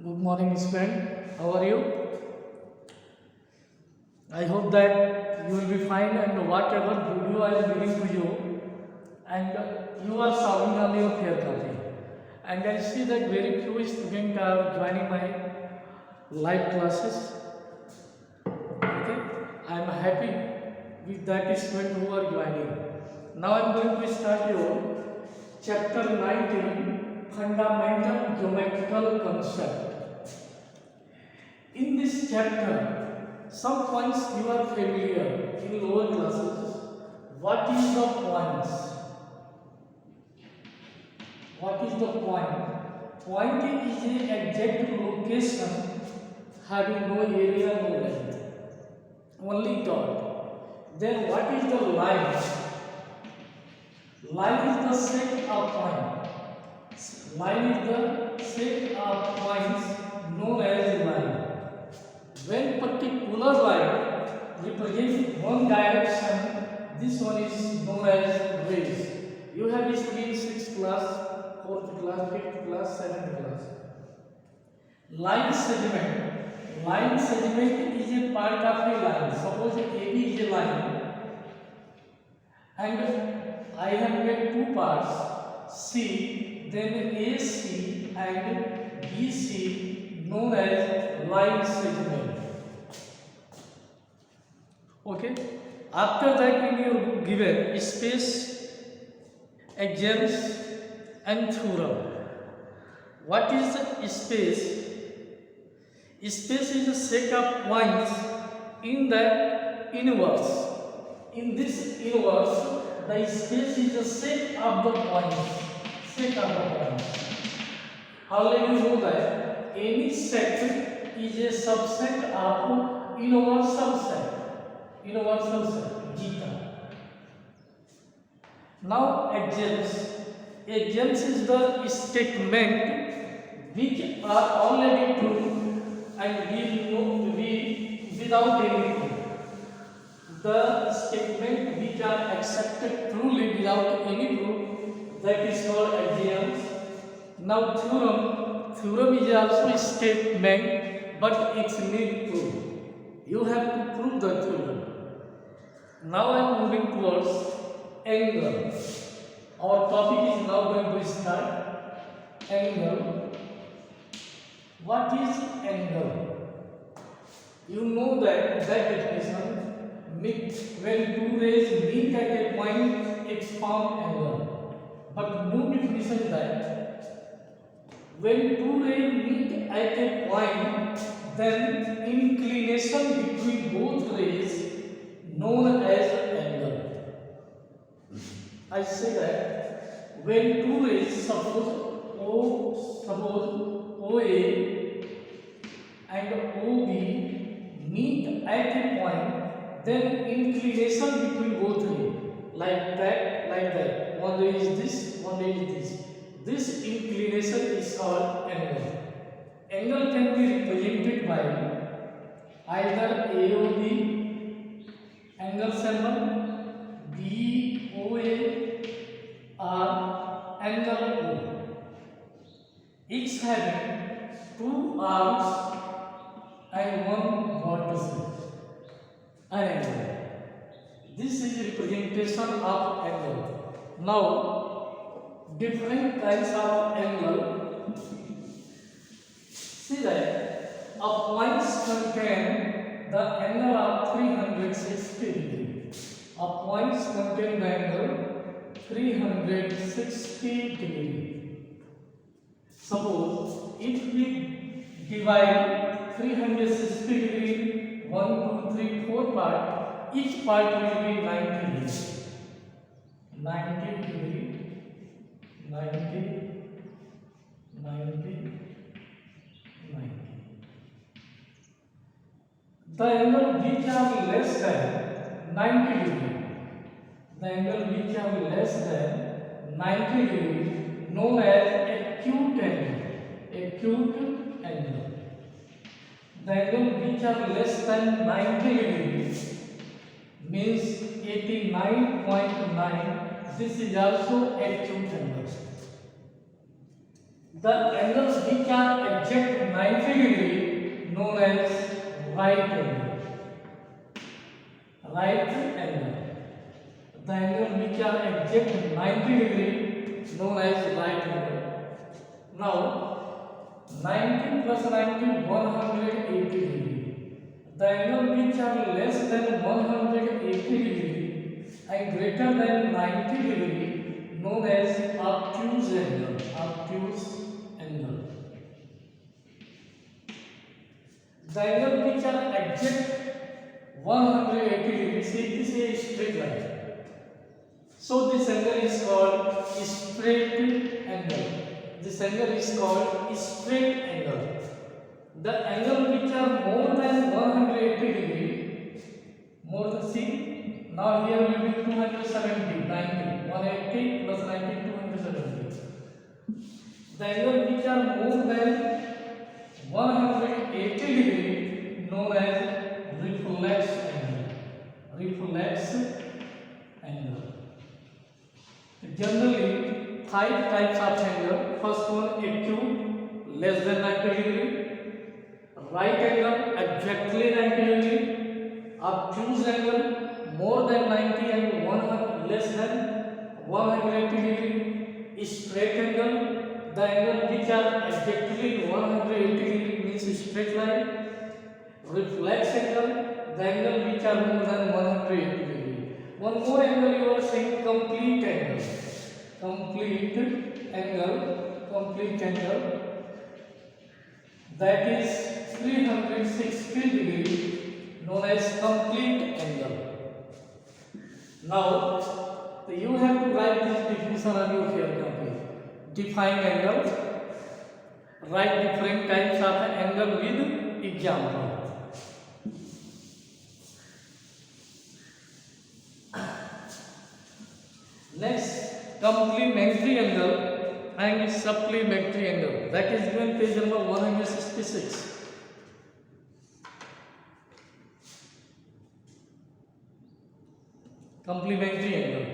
Good morning, student. How are you? I hope that you will be fine and whatever video I am giving to you, and you are solving on your fair copy. And I see that very few students are joining my live classes. Okay, I am happy with that student who are joining. Now I am going to start your chapter 19, Fundamental Geometrical Concept. In this chapter, some points you are familiar in lower classes. What is the points? What is the point? Point is an exact location having no area, no length, only dot. Then what is the line? Line is the set of points. Line is the set of points known as line. When particular line represents one direction, this one is known as rays. You have studied 6th class, 4th class, 5th class, 7th class. Line segment. Line segment is a part of a line. Suppose AB is a line, and I have made two parts, C, then AC and BC, known as line segment. Okay. After that, in your book given space, axioms, and theorem. What is space? Space is a set of points in the universe. In this universe, the space is a set of the points. Set of the points. Already you know that any set is a subset of universal set. Universal set, zeta. Now axioms. Axioms is the statement which are already true and we know without any proof. The statement which are accepted truly without any proof, that is called axioms. Now theorem. Theorem is also a statement, but it needs proof. You have to prove the theorem. Now I am moving towards angle. Our topic is now going to start. Angle. What is angle? You know that definition. When two rays meet at a point, it forms angle. But new definition is that when two rays meet at a point, then inclination between both rays known as angle. I say that when two rays, suppose OA and OB meet at a point, then inclination between both rays, like that. One ray is this, one ray is this. This inclination is called angle. Angle can be represented by either AOB, angle symbol, BOA, or angle O. Each having two arms and one vertex. An angle. This is representation of angle. Now, different kinds of angle. See that a point contain the angle of 360 degree. A point contain the angle 360 degree. Suppose if we divide 360 degree 1, 2, 3, 4 part, each part will be 90 degree. 90 degree, 90, 90. The angle which are less than 90 degree, the angle which are less than 90 degree, known as acute angle. Acute angle. The angle which are less than 90 degrees means 89.9. This is also acute angle. The angles which are exact 90 degree known as right angle. Right angle. The angle which are exact 90 degree known as right angle. Now 90 plus 90 180 degree. The angle which are less than 180 degree and greater than 90 degree known as obtuse angle. Obtuse angle. The angle which are exact 180 degree, say this is a straight line. So this angle is called straight angle. This angle is called straight angle. The angle which are more than 180 degree, more than, see, now here will be 270, 90, 180 plus 90, 270. The angle which are more than 180 degree known as reflex angle. Reflex angle. Generally, 5 types of angle. First one, acute, less than 90 degree. Right angle, exactly 90 degree. Obtuse angle, more than 90 and 100, less than 180 degree. Straight angle, the angle which are exactly 180 degree means straight line. Reflex angle, the angle which are more than 180 degree. One more angle you are saying, complete angle. Complete angle, that is 360 degree known as complete angle. Now you have to write this definition on your here complete. Define angle, write different types of angle with example. Next, complementary angle and supplementary angle. That is given page number 166. Complementary angle.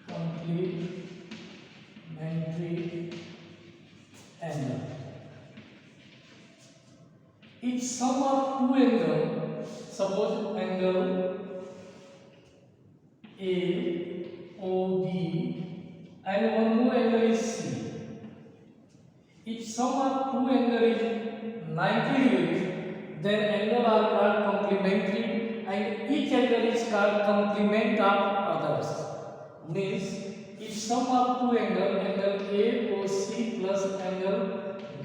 Complementary angle. If sum of two angles, suppose angle AOB and one more angle is C. If sum of two angles is 90 degree, then angle are called complementary and each angle is called complement of others. Means if sum of two angles, angle AOC plus angle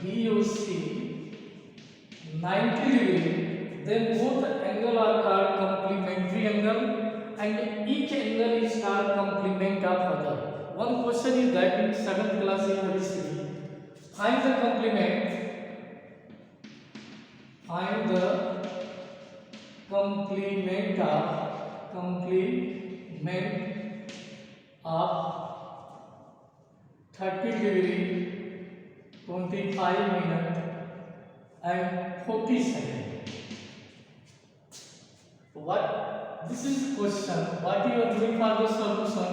BOC 90 degree, then both angle are called complementary angle and each angle is called complement of other. One question is that in 7th class in history, find the complement of 30 degree, 25 minutes and 40 seconds. What? This is question. What you are doing for the solution?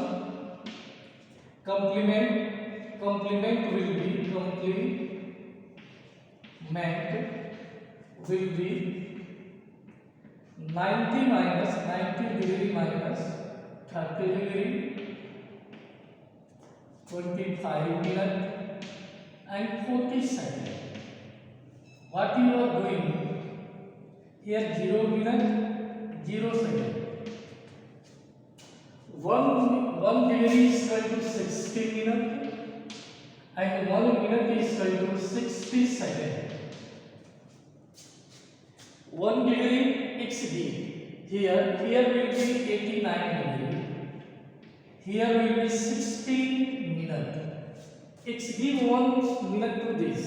Complement will be 90 degree minus 30 degree, 25 minutes and 40 seconds. What you are doing here? 0 minute, 0 second. 1 degree is equal to 60 minutes and 1 minute is equal to 60 seconds. 1 degree XD. Here will be 89 degree. Here will be 60 minutes. XD 1 minute to this.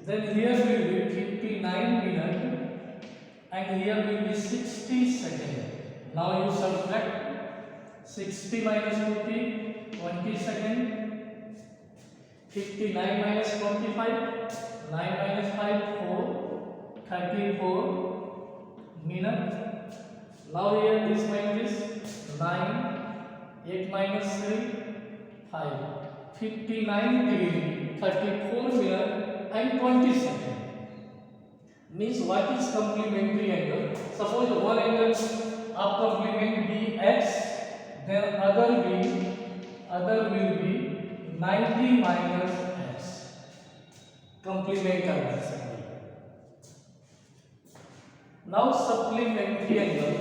Then here will be 59 minutes and here will be 60 seconds. Now you subtract 60 minus 40, 20 seconds. 59 minus 25, 9 minus 5, 4, 34 minutes. Now here this minus 9, 8 minus 3, 5. 59 degree 34 minute and 20 second. Means what is complementary angle? Suppose one angle of complement be x, then other will be 90 minus x. Complement of this angle. Now supplementary angle.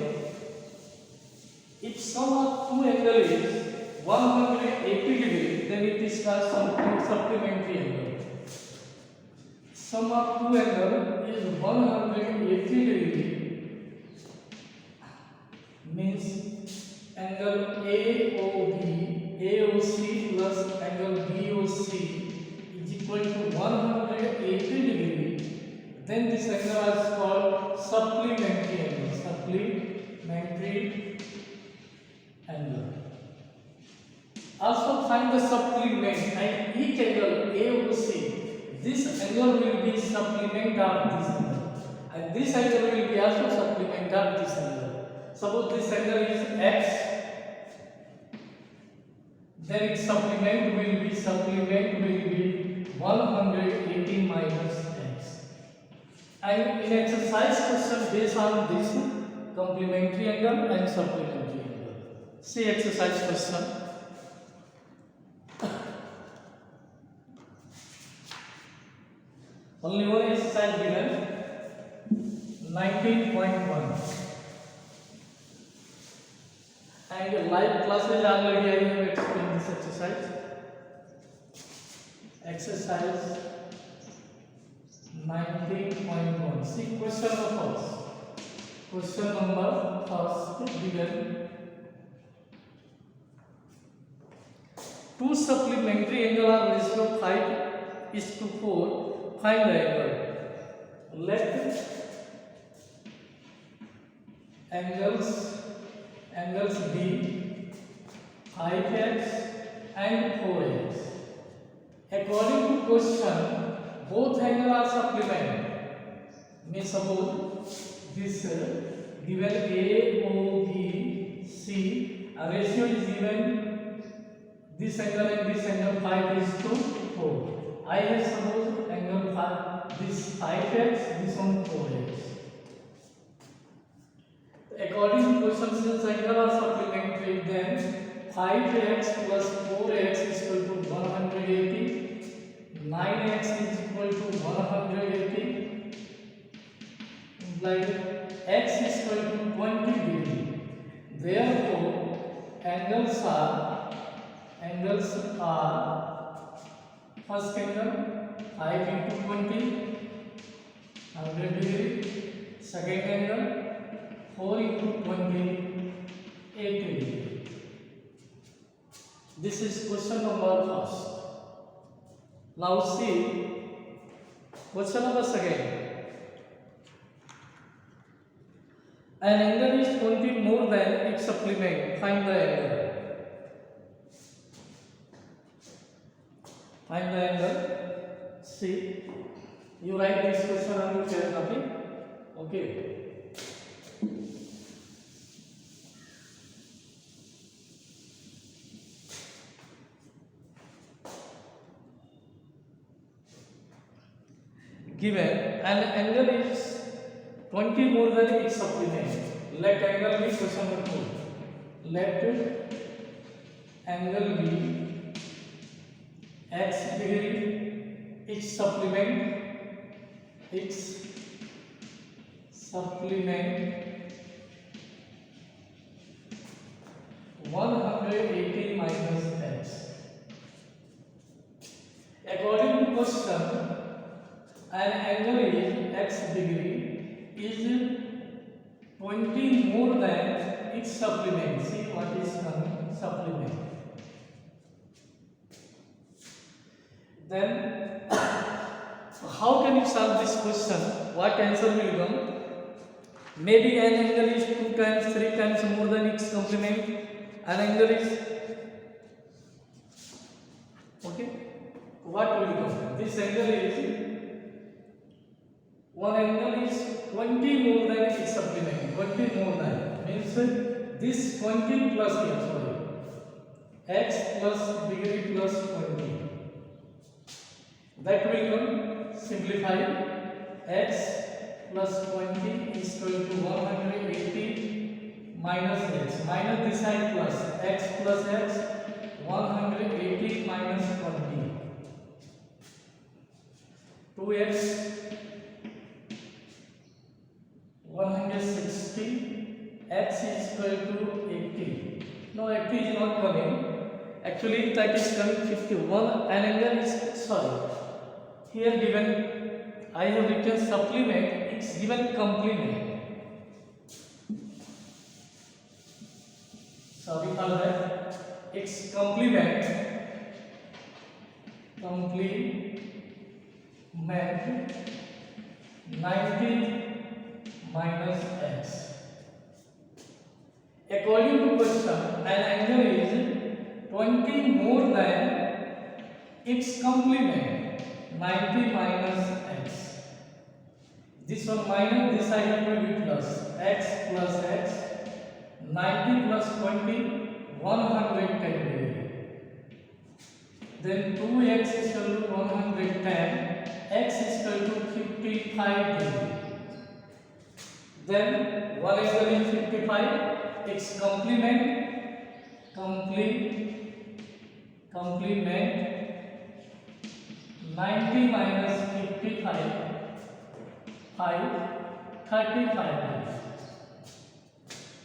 If sum of two angles is 180 degree, then it is called supplementary angle. Sum of two angles is 180 degree, means angle AOC plus angle BOC is equal to 180 degree. Then this angle is called supplementary angle. Supplementary angle. Also find the supplement and each angle AOC. This angle will be supplement of this angle, and this angle will be also supplement of this angle. Suppose this angle is x, then its supplement will be 180 minus x. And in exercise question based on this complementary angle and supplementary angle. See exercise question. Only one exercise given, 19.1. And live classes already I have explained this exercise. Exercise 19.1. See question number first. Question number first given. Two supplementary angle are ratio 5:4. Find the angle. Let angles be 5x and 4x. According to question, both angles are supplement. May suppose this given AOBC, a ratio is given this angle and this angle 5:4. I have suppose angle 5, this 5x, this one 4x. According to question, since angle are supplementary, then 5x plus 4x is equal to 180, 9x is equal to 180, implied x is equal to 20 degree. Therefore, angles are first angle 5 into 20, 100 degree. Second angle 4 into 20, 80 degree. This is question number first. Now see question number second. An angle is 20 more than its supplement. Find the angle. Find the angle. See, you write this question on your chair copy. Okay. Given an angle is 20 more than its supplement. Let angle be question number 2. Let angle be x degree, its supplement 180 minus x. According to question, an angle is x degree is 20 more than its supplement. See what is coming? Supplement. Then how can you solve this question? What answer will come? Maybe an angle is 2 times, 3 times more than its complement. An angle is okay. What will come? This angle is one angle is 20 more than its supplement. 20 more than means this 20 plus here. Sorry. x plus degree plus 20. That will come simplify. X plus 20 is equal to 180 minus x. Minus this side plus x plus x, 180 minus 20. 2x 160, x is equal to 80. No, 80 is not coming. Actually, that is coming 51. An angle is, sorry, here given, I have written supplement, it's given complement. Sorry for that. It's complement. Complement 90 minus x. According to question, an angle is 20 more than its complement, 90 minus x. This one minus, this side will be plus. X plus x, 90 plus 20, 110 degree. Then 2x is equal to 110, x is equal to 55 degree. Then one angle is 55, its complement 90 minus 55, 35 degree.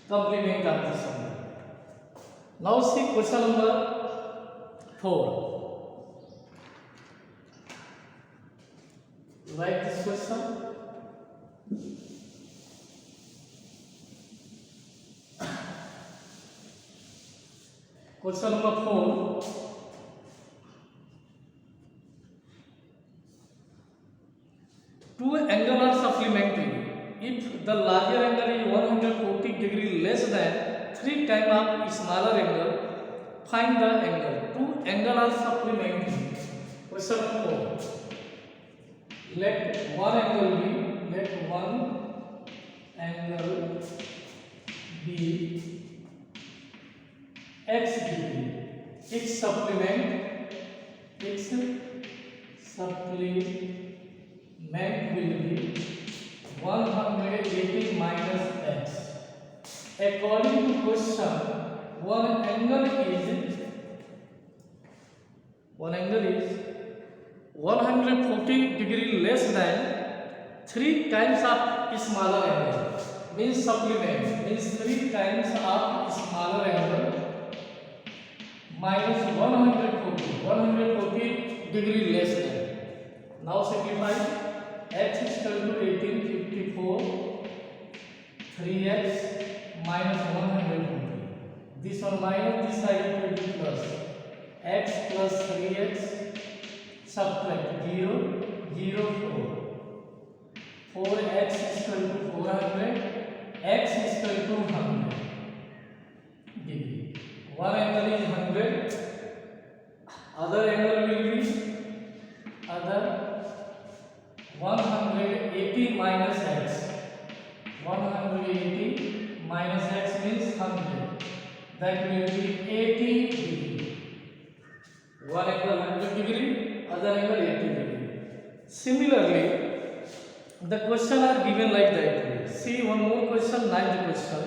Complement of this angle. Now see question number 4. Write this question. Question number 4. Two angles are supplementary. If the larger angle is 140 degree less than 3 times of smaller angle, find the angle. Two angles are supplementary. Question 4. Let one angle be x degree. Its supplement will be 180 minus x. According to question, one angle is 140 degree less than 3 times of smaller angle. Means supplement means 3 times of smaller angle minus 140 degree less than. Now simplify. X is equal to 1854, 3x minus 140. This one minus, this side will be plus. X plus 3x, subtract 0, 0, 4. 4x is equal to 400, x is equal to 100 degree. One angle is 100, other angle will be 180 minus x. 180 minus x means 100. That will be 80 degree. One angle 100 degree, other angle 80 degree. Similarly, the question are given like that. See one more question, 9th question.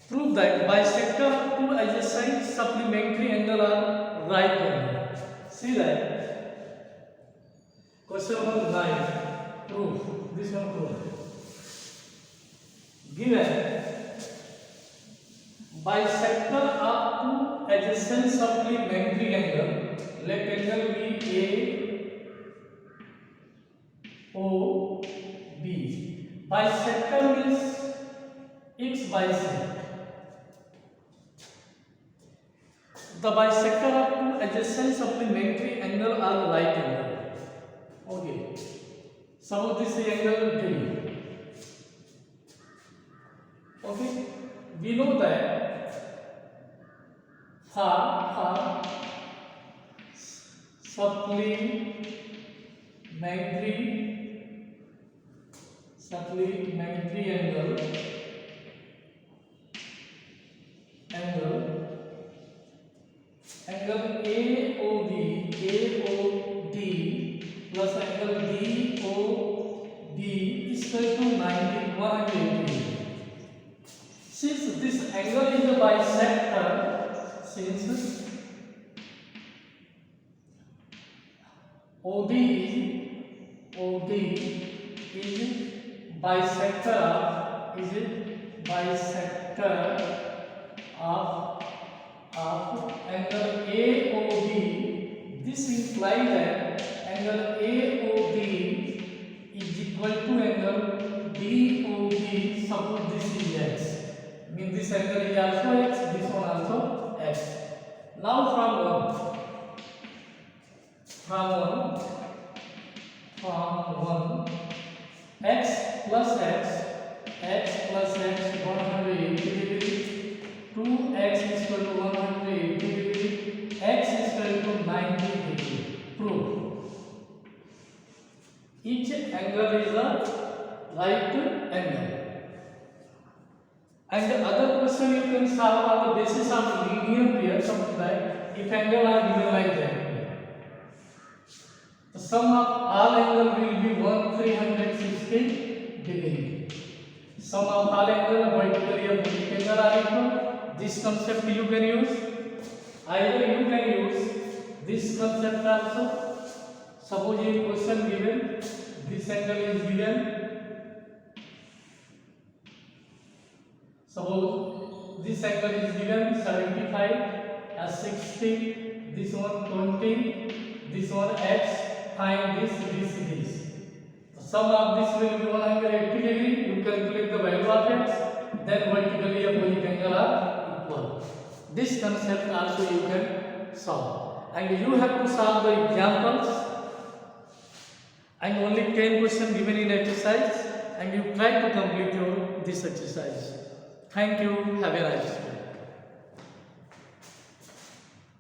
Prove that bisector of two adjacent supplementary angle are right angle. See that. Question number 9. Proof. This one proof. Given bisector of two adjacent supplementary angle, let angle be AOB. Bisector means x bisect. The bisector of two adjacent supplementary angle are right angle. Okay. Suppose this angle D. Okay. We know that for supplementary angle 180 degree. Since this angle is a bisector, since OD is bisector of angle AOB. This implies that angle AOB is equal to angle DOB. Suppose this is x, means this angle is also x, this one also x. Now from 1 x plus x 180 degree, 2x is equal to 180 degree, x is equal to 90 degree. Prove each angle is a right angle. And the other question you can solve on the basis of linear pair. Something like if angle are given like that, the sum of all angle will be 360 degree. Sum of all angle vertically and oblique are equal. This concept you can use. Either you can use this concept also. Suppose in question given this angle is given. Suppose this angle is given 75 as 60. This one 20. This one x. Find this. The sum of this will be 180 degree. You calculate the value of x. Then vertically opposite angle are equal. This concept also you can solve. And you have to solve the examples. And only 10 questions given in exercise. And you try to complete this exercise. Thank you. Have a nice day.